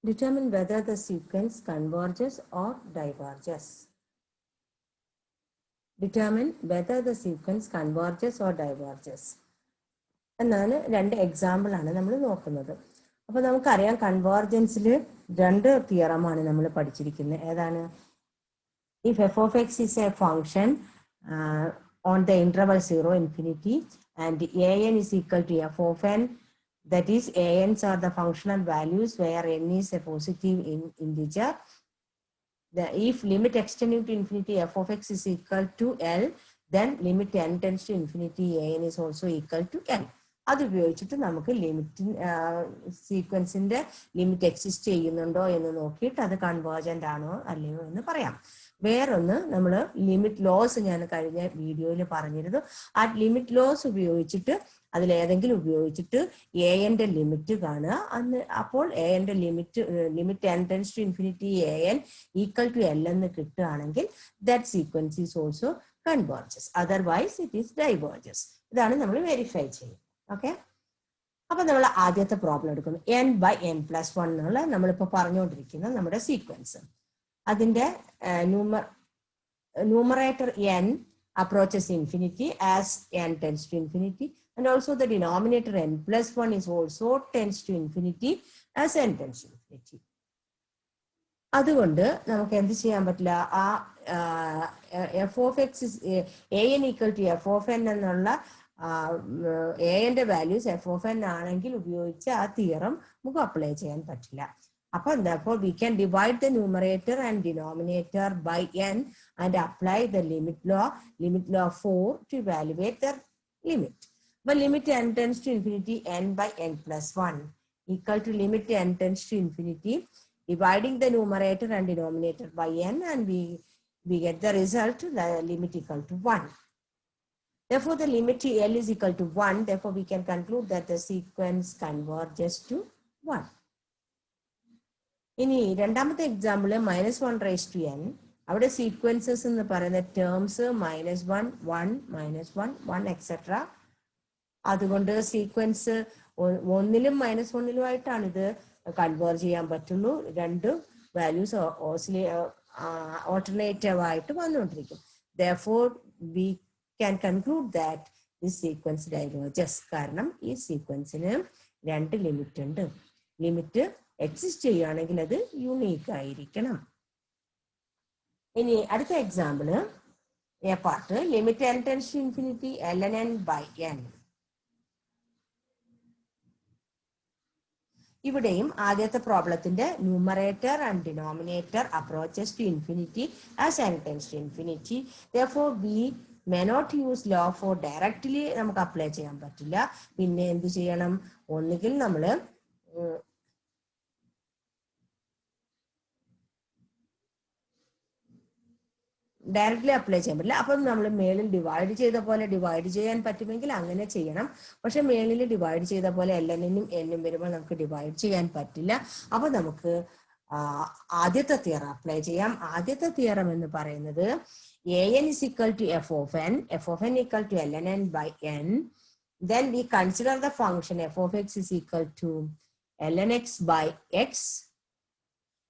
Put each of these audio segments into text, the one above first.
Determine whether the sequence converges or diverges. Determine whether the sequence converges or diverges. എന്നാണ് രണ്ട് example ആണ് നമ്മൾ നോക്കുന്നത്. അപ്പോൾ നമുക്കറിയാം കൺവേർജൻസിൽ രണ്ട് തിയറമാണ് നമ്മൾ പഠിച്ചിരിക്കുന്നത്. ഏതാണ്? If f of x is a function on the interval 0 infinity and an is equal to f of n, that is ans are the functional values where n is a positive integer. If limit extending to infinity f of x is equal to L, then limit n tends to infinity an is also equal to L. അത് ഉപയോഗിച്ചിട്ട് നമുക്ക് limit സീക്വൻസിന്റെ limit exist ചെയ്യുന്നുണ്ടോ എന്ന് നോക്കിയിട്ട് അത് convergent ആണോ അല്ലയോ എന്ന് പറയാം. വേറൊന്ന് നമ്മൾ ലിമിറ്റ് ലോസ് ഞാൻ കഴിഞ്ഞ വീഡിയോയിൽ പറഞ്ഞിരുന്നു. ആ ലിമിറ്റ് ലോസ് ഉപയോഗിച്ചിട്ട് അതിലേതെങ്കിലും ഉപയോഗിച്ചിട്ട് എന്റെ ലിമിറ്റ് കാണുക. അപ്പോൾ എന്റെ limit n tends to infinity an equal to L എന്ന് കിട്ടുകയാണെങ്കിൽ that sequence is also converges, otherwise it is diverges. ഇതാണ് നമ്മൾ വെരിഫൈ ചെയ്യുന്നത്. ഓക്കെ, അപ്പൊ നമ്മൾ ആദ്യത്തെ പ്രോബ്ലം എടുക്കുന്നു. n/n+1 എന്നുള്ള നമ്മളിപ്പോൾ പറഞ്ഞുകൊണ്ടിരിക്കുന്ന നമ്മുടെ സീക്വൻസ്. അതിന്റെ numerator n approaches infinity as n tends to infinity, and also the denominator n+1 is also tends to infinity as n tends to infinity. അതുകൊണ്ട് നമുക്ക് എന്ത് ചെയ്യാൻ പറ്റില്ല? ആ f of x an equal to f of n എന്നുള്ള എന്റെ values F of N ആണെങ്കിൽ ഉപയോഗിച്ച് ആ തിയറം നമുക്ക് അപ്ലൈ ചെയ്യാൻ പറ്റില്ല. അപ്പോൾ therefore we can divide the numerator and denominator by n and apply the limit law 4 to evaluate the limit. But limit n tends to infinity n/n+1 equal to limit n tends to infinity, dividing the numerator and denominator by n, and we get the result, the limit equal to 1. Therefore, the limit to L is equal to 1. Therefore, we can conclude that the sequence converges to 1. ഇനി രണ്ടാമത്തെ example -1n. അവിടെ sequences എന്ന് പറയുന്ന terms -1, 1, -1, 1 etcetera. അതുകൊണ്ട് sequence ഒന്നിലും -1ലും ആയിട്ടാണ് ഇത് converge ചെയ്യാൻ പറ്റുള്ളൂ. രണ്ട് വാല്യൂസ് ഓൾട്ടർനേറ്റീവ് ആയിട്ട് വന്നുകൊണ്ടിരിക്കും. Therefore, we can conclude that this sequence diverges. കാരണം ഈ സീക്വൻസിന് രണ്ട് ലിമിറ്റ് ഉണ്ട്. ലിമിറ്റ് എക്സിസ്റ്റ് ചെയ്യുകയാണെങ്കിൽ അത് യൂണീക്ക് ആയിരിക്കണം. ഇനി അടുത്ത example a part limit n tends to infinity ln(n/n). ഇവിടെയും ആദ്യത്തെ പ്രോബ്ലത്തിന്റെ numerator and denominator approaches to infinity as n tends to infinity. Therefore, we may not use law for directly നമുക്ക് apply ചെയ്യാൻ പറ്റില്ല. പിന്നെ എന്ത് ചെയ്യണം? ഒന്നുകിൽ നമ്മൾ ഡയറക്ട്ലി അപ്ലൈ ചെയ്യാൻ പറ്റില്ല. അപ്പം നമ്മൾ മേളിൽ ഡിവൈഡ് ചെയ്ത പോലെ ഡിവൈഡ് ചെയ്യാൻ പറ്റുമെങ്കിൽ അങ്ങനെ ചെയ്യണം. പക്ഷെ മേളിൽ ഡിവൈഡ് ചെയ്ത പോലെ ln-നും n-നും വരുമ്പോൾ നമുക്ക് ഡിവൈഡ് ചെയ്യാൻ പറ്റില്ല. അപ്പൊ നമുക്ക് ആദ്യത്തെ തിയറം അപ്ലൈ ചെയ്യാം. ആദ്യത്തെ തിയറം എന്ന് പറയുന്നത് an is equal to f of n equal to ln(n/n). Then we consider the function f of x is equal to ln x/x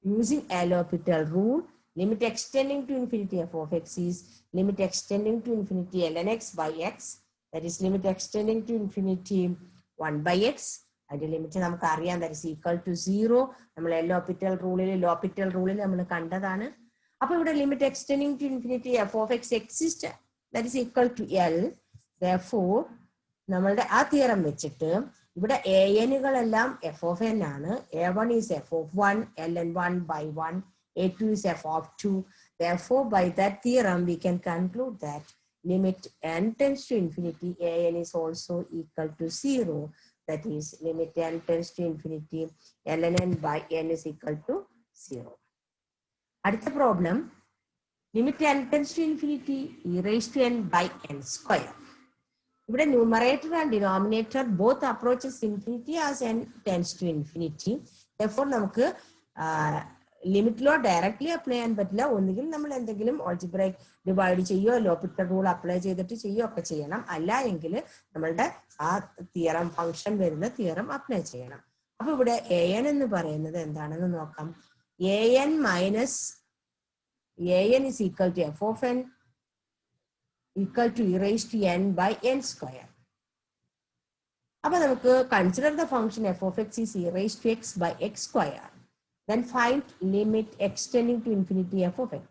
using L'Hopital rule. Limit extending to infinity f of x is limit extending to infinity ln x/x, that is limit extending to infinity 1/x. അതിന്റെ limit നമുക്ക് അറിയാം, that is equal to 0. നമ്മൾ L'Hopital റൂളിൽ നമ്മൾ കണ്ടതാണ്. അപ്പൊ ഇവിടെ limit extending to infinity f of x exist, that is equal to L. Therefore, നമ്മളുടെ ആ തിയറം വെച്ചിട്ട് ഇവിടെ an-കളെല്ലാം എഫ് ഓഫ് എൻ ആണ്. a1 is f of 1 ln(1/1), a2 is f of 2. Therefore, by that theorem, we can conclude that limit n tends to infinity an is also equal to 0. That is, limit n tends to infinity ln(n/n) is equal to 0. അടുത്ത problem limit n tends to infinity e⁻n/n². ഇവിടെ numerator and denominator both approaches infinity as n tends to infinity. Therefore, നമുക്ക് limit law directly apply ചെയ്യാൻ പറ്റില്ല. ഒന്നുകിൽ നമ്മൾ എന്തെങ്കിലും algebraic divide ചെയ്യോ L'Hopital rule apply ചെയ്തിട്ട് ചെയ്യോ ഒക്കെ ചെയ്യണം. അല്ല എങ്കിൽ നമ്മളുടെ ആ തിയറം ഫംഗ്ഷൻ വരുന്ന തിയറം അപ്ലൈ ചെയ്യണം. അപ്പൊ ഇവിടെ an എന്ന് പറയുന്നത് എന്താണെന്ന് നോക്കാം. an minus an is equal to f of n equal to e raised to n by n square. അപ്പൊ നമുക്ക് consider the function f of x is e raised to x by x square. Then find limit x tending to infinity f of x.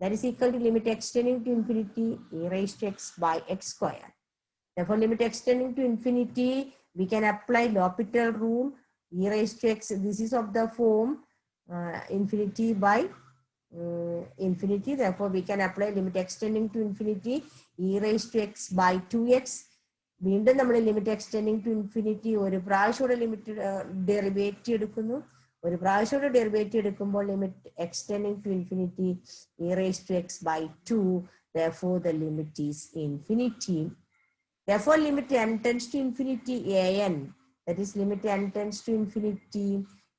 That is equal to limit x tending to infinity e raised to x by x square. Therefore, limit x tending to infinity, we can apply L'Hopital rule, e raised to x. This is of the form infinity by infinity. Therefore, we can apply limit x tending to infinity e raised to x by 2x. വീണ്ടും നമ്മൾ limit extending to infinity ഒരു പ്രാവശ്യം limit derivative എടുക്കുന്നു. ഒരു പ്രാവശ്യം derivative എടുക്കുമ്പോൾ limit extending to infinity e raised to x by 2. Therefore, the limit is infinity. Therefore, limit n tends to infinity an, that is limit n tends to infinity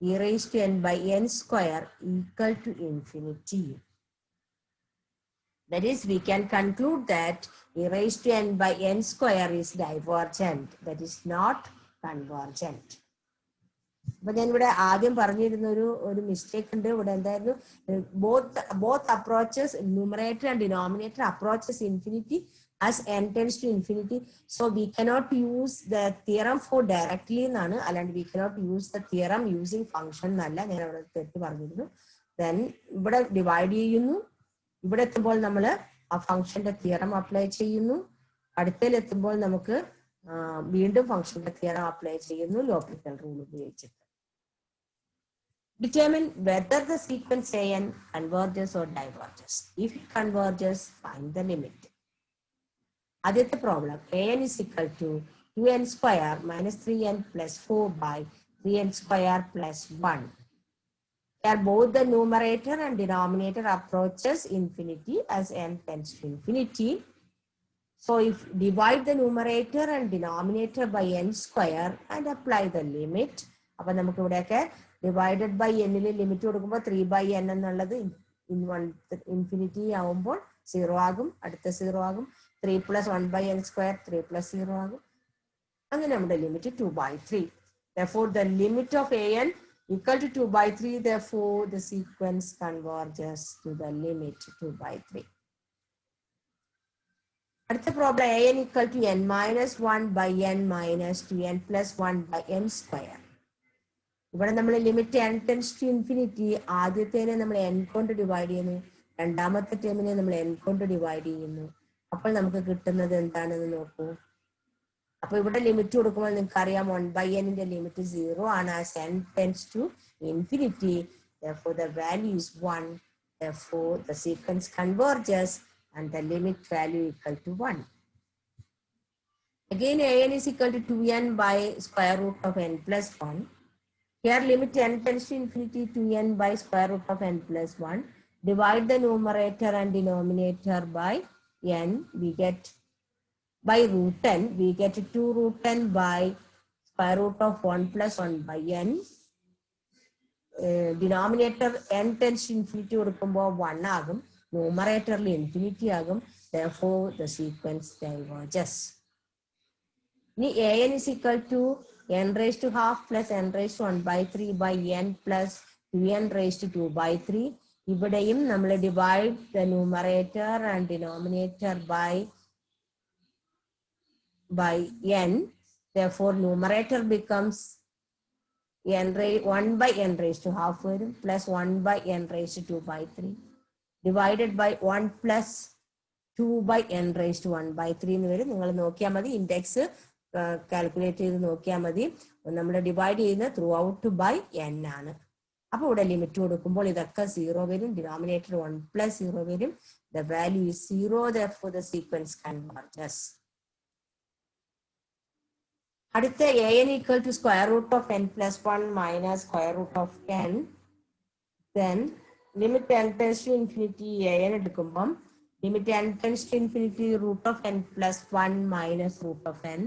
e raised to n by n square equal to infinity. That is, we can conclude that e raised to n by n square is divergent, that is not convergent. അപ്പൊ ഞാൻ ഇവിടെ ആദ്യം പറഞ്ഞിരുന്ന ഒരു mistake ഉണ്ട്. ഇവിടെ എന്തായിരുന്നു, both approaches, numerator and denominator approaches infinity as n tends to infinity. So we cannot use the theorem for directly എന്നാണ്, അല്ലാണ്ട് we cannot use the theorem using function എന്നല്ല ഞാൻ അവിടെ തെറ്റ് പറഞ്ഞിരുന്നു. Then ഇവിടെ ഡിവൈഡ് ചെയ്യുന്നു, ഇവിടെ എത്തുമ്പോൾ നമ്മൾ ആ ഫംഗ്ഷന്റെ തിയറം അപ്ലൈ ചെയ്യുന്നു, അടുത്തതിലെത്തുമ്പോൾ നമുക്ക് വീണ്ടും ഫംഗ്ഷന്റെ തിയറം അപ്ലൈ ചെയ്യുന്നു L'Hopital റൂൾ ഉപയോഗിച്ചിട്ട്. Determine whether the sequence an converges or diverges. If it converges, find the limit. ആദ്യത്തെ problem an is equal to 2n square minus 3n plus 4 by 3n square plus 1. Where both the numerator and denominator approaches infinity as n tends to infinity. So if divide the numerator and denominator by n square and apply the limit, അപ്പൊ നമുക്ക് ഇവിടെയൊക്കെ divided by എന്നിൽ limit കൊടുക്കുമ്പോൾ 3/n എന്നുള്ളത് infinity ആവുമ്പോൾ 0 ആകും, അടുത്ത 0 ആകും. 3 plus 1/n square 3 plus 0 ആകും. അങ്ങനെ നമ്മുടെ limit 2/3. Therefore, the limit of an equal to 2/3. Therefore, the sequence converges to the limit 2/3. അടുത്ത problem an equal to n minus 1 by n minus 2n plus 1 by n square. ഇവിടെ നമ്മൾ limit n tends to infinity, ആദ്യത്തേനെ നമ്മൾ n കൊണ്ട് divide ചെയ്യുന്നു, രണ്ടാമത്തെ ടേമിനെ നമ്മൾ n കൊണ്ട് divide ചെയ്യുന്നു. അപ്പോൾ നമുക്ക് കിട്ടുന്നത് എന്താണെന്ന് നോക്കൂ. അപ്പൊ ഇവിടെ ലിമിറ്റ് കൊടുക്കുമ്പോൾ നിങ്ങൾക്ക് അറിയാം 1/n ന്റെ ലിമിറ്റ് 0 ആണ് as n tends to infinity. Therefore, the value is 1. Therefore, the sequence converges and the limit value equal to 1. Again, an is equal to 2n by square root of n plus 1. Here, limit n tends to infinity 2n by square root of n plus 1. Divide the numerator and denominator by n. We get by root n, we get 2 root n by square root of 1 plus 1 by n. Denominator n tends to infinity കൊടുക്കുമ്പോൾ 1 ആകും, numeratorൽ infinity ആകും. Therefore, the sequence diverges. ഇനി an is equal to n raised to half plus n raised to 1/3 by n plus 2n raised to 2/3. ഇവിടെയും നമ്മൾ divide the numerator and denominator by n. Therefore, numerator becomes 1 by n raised to half വരും plus 1 by n raised to 2/3 divided by 1 plus 2 by n raised to 1/3 എന്ന് വരും. നിങ്ങൾ നോക്കിയാൽ മതി, index calculate ചെയ്ത് നോക്കിയാൽ മതി. നമ്മൾ ഡിവൈഡ് ചെയ്യുന്ന ത്രൂ ഔട്ട് ബൈ n ആണ്. അപ്പൊ ഇവിടെ ലിമിറ്റ് കൊടുക്കുമ്പോൾ ഇതൊക്കെ 0 വരും, ഡിനോമിനേറ്റർ 1 plus 0 വരും. The value is 0. Therefore, the sequence converges. അടുത്ത an equal to square root of n plus 1 minus square root of n. Then limit n tends to infinity an എടുക്കുമ്പം limit n tends to infinity root of n plus 1 minus root of n.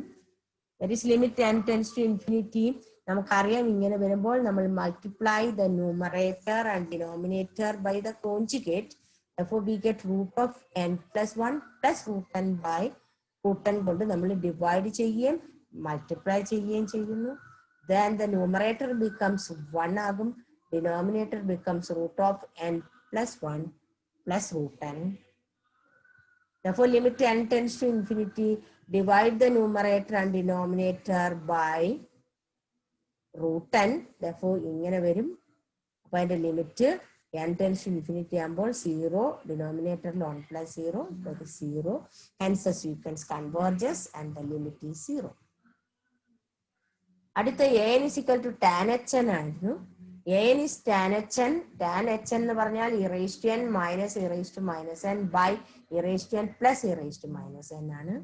That is limit n tends to infinity. നമുക്കറിയാം ഇങ്ങനെ വരുമ്പോൾ നമ്മൾ multiply the numerator and denominator by the conjugate. Therefore, we get root of n plus 1 plus root n by root n കൊണ്ട് നമ്മൾ divide ചെയ്യുകയും multiply ചെയ്യുകയും ചെയ്യുന്നു. then the numerator becomes 1 ആകും, denominator becomes root of n plus 1 plus root n. Therefore, limit n tends to infinity, divide the numerator and denominator by root n. Therefore, ഇങ്ങനെ വരും. അപ്പോൾ അതിന്റെ limit n tends to infinity ആകുമ്പോൾ 0, ഡിനോമിനേറ്ററിൽ 1 plus 0 equal to 0. Hence the sequence converges and the limit is 0. അടുത്ത an is equal to tan hn ആയിരുന്നു. an is tan hn. tan hn എന്ന് പറഞ്ഞാൽ e raised to n minus e raised to minus n by e raised to n plus e raised to minus n ആണ്.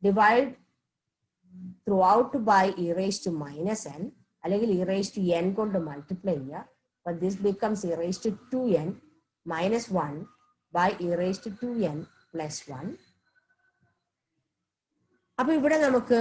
Divide throughout by e raised to minus n അല്ലെങ്കിൽ e raised to n കൊണ്ട് multiply ചെയ്യുക. But this becomes e raised to 2n minus 1 by e raised to 2n plus 1. അപ്പൊ ഇവിടെ നമുക്ക്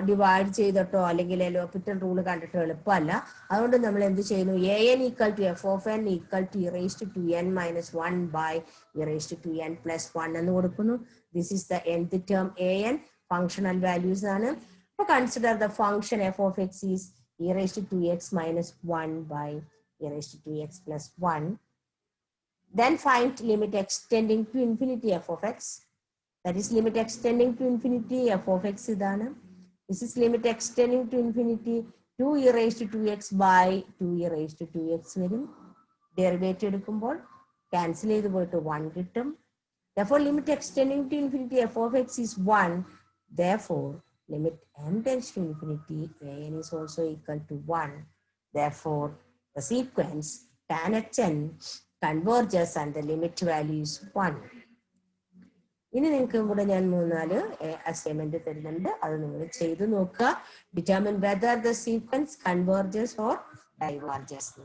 divide ചെയ്തിട്ടോ അല്ലെങ്കിൽ ലോപിറ്റൽ rule കണ്ടിട്ടോ എളുപ്പമല്ല. അതുകൊണ്ട് നമ്മൾ എന്ത് ചെയ്യുന്നു, an equal to f of n equal to e raise to 2n minus 1 by e raise to 2n plus 1 എന്ന് കൊടുക്കുന്നു. This is the nth term an. Functional values ആണ്. അപ്പൊ consider the function f of x is e raise to 2x minus 1 by e raise to 2x plus 1. Then find limit extending to infinity f of x. That is limit extending to infinity f of x ഇതാണ്. This is limit extending to infinity 2 e raised to 2x by 2 e raised to 2x വരും. Derivative എടുക്കുമ്പോൾ cancel ചെയ്ത് പോയിട്ട് 1 കിട്ടും. Therefore limit extending to infinity f of x is 1. Therefore limit n tends to infinity an is also equal to 1. Therefore the sequence tan hn converges and the limit value is 1. ഇനി നിങ്ങൾക്ക് കൂടെ ഞാൻ 3-4 assignment തരുന്നുണ്ട്. അത് നിങ്ങൾ ചെയ്ത് നോക്കുക. Determine whether the sequence converges or diverges.